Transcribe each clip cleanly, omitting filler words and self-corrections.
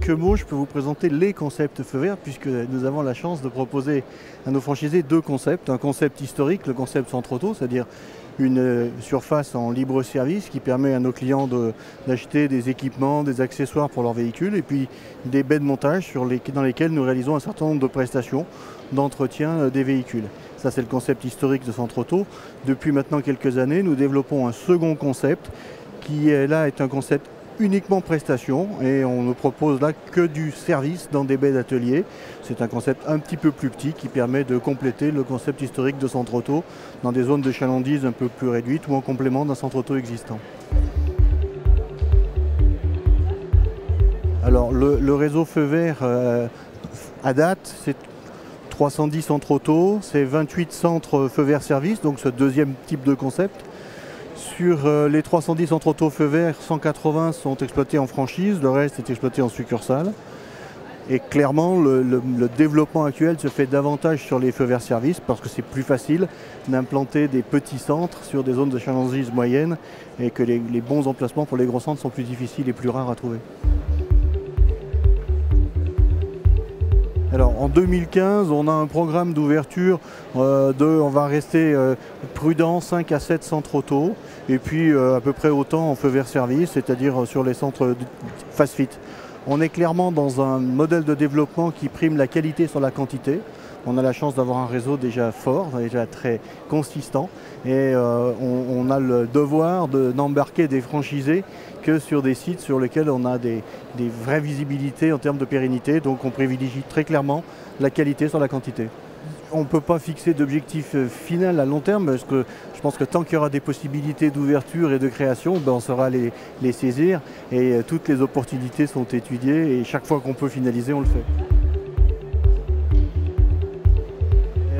quelques mots, je peux vous présenter les concepts feux verts, puisque nous avons la chance de proposer à nos franchisés deux concepts. Un concept historique, le concept centre auto, c'est-à-dire une surface en libre service qui permet à nos clients d'acheter des équipements, des accessoires pour leur véhicule, et puis des baies de montage dans lesquelles nous réalisons un certain nombre de prestations d'entretien des véhicules. Ça, c'est le concept historique de centre auto. Depuis maintenant quelques années, nous développons un second concept qui là est un concept uniquement prestation, et on ne propose là que du service dans des baies d'atelier. C'est un concept un petit peu plus petit qui permet de compléter le concept historique de centre auto dans des zones de chalandise un peu plus réduites ou en complément d'un centre auto existant. Alors le réseau feu vert à date, c'est 310 centres auto, c'est 28 centres feu vert service, donc ce deuxième type de concept. Sur les 310 centres auto feu vert, 180 sont exploités en franchise, le reste est exploité en succursale. Et clairement, le développement actuel se fait davantage sur les feux verts service parce que c'est plus facile d'implanter des petits centres sur des zones de chalandise moyenne et que les bons emplacements pour les gros centres sont plus difficiles et plus rares à trouver. Alors en 2015, on a un programme d'ouverture on va rester prudent, 5 à 7 centres auto, et puis à peu près autant en feu vert service, c'est-à-dire sur les centres fast fit. On est clairement dans un modèle de développement qui prime la qualité sur la quantité. On a la chance d'avoir un réseau déjà fort, déjà très consistant, et on a le devoir d'embarquer des franchisés que sur des sites sur lesquels on a des vraies visibilités en termes de pérennité. Donc on privilégie très clairement la qualité sur la quantité. On ne peut pas fixer d'objectif final à long terme parce que je pense que tant qu'il y aura des possibilités d'ouverture et de création, on saura les saisir, et toutes les opportunités sont étudiées, et chaque fois qu'on peut finaliser, on le fait.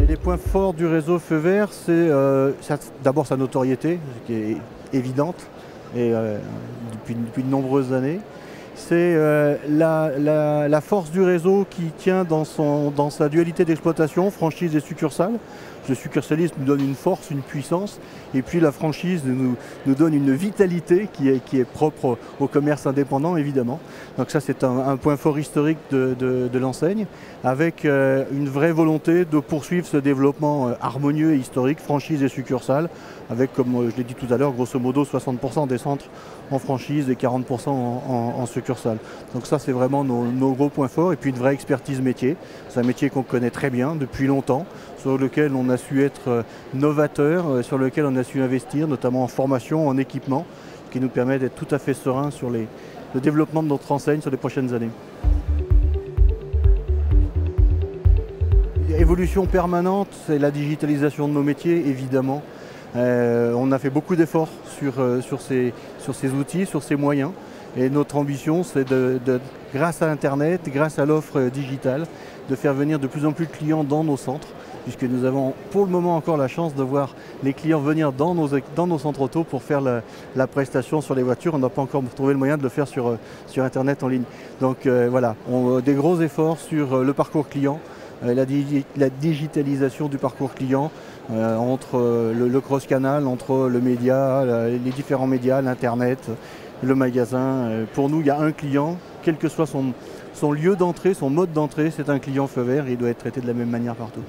Les points forts du réseau feu vert, c'est d'abord sa notoriété, qui est évidente et depuis de nombreuses années. C'est la force du réseau qui tient dans sa dualité d'exploitation, franchise et succursale. Le succursalisme nous donne une force, une puissance, et puis la franchise nous donne une vitalité qui est propre au commerce indépendant, évidemment. Donc ça, c'est un point fort historique de l'enseigne, avec une vraie volonté de poursuivre ce développement harmonieux et historique, franchise et succursale, avec, comme je l'ai dit tout à l'heure, grosso modo 60% des centres en franchise et 40% en succursale. Donc ça, c'est vraiment nos gros points forts, et puis une vraie expertise métier. C'est un métier qu'on connaît très bien depuis longtemps, sur lequel on a su être novateur, sur lequel on a su investir, notamment en formation, en équipement, qui nous permet d'être tout à fait serein sur le développement de notre enseigne sur les prochaines années. Évolution permanente, c'est la digitalisation de nos métiers, évidemment. On a fait beaucoup d'efforts sur ces outils, sur ces moyens. Et notre ambition, c'est grâce à Internet, grâce à l'offre digitale, de faire venir de plus en plus de clients dans nos centres, puisque nous avons pour le moment encore la chance de voir les clients venir dans nos centres auto pour faire la prestation sur les voitures. On n'a pas encore trouvé le moyen de le faire sur Internet en ligne. Donc voilà, des gros efforts sur le parcours client, la digitalisation du parcours client, entre le cross-canal, entre le média, les différents médias, l'Internet, le magasin. Pour nous, il y a un client, quel que soit son lieu d'entrée, son mode d'entrée, c'est un client feu vert, et il doit être traité de la même manière partout.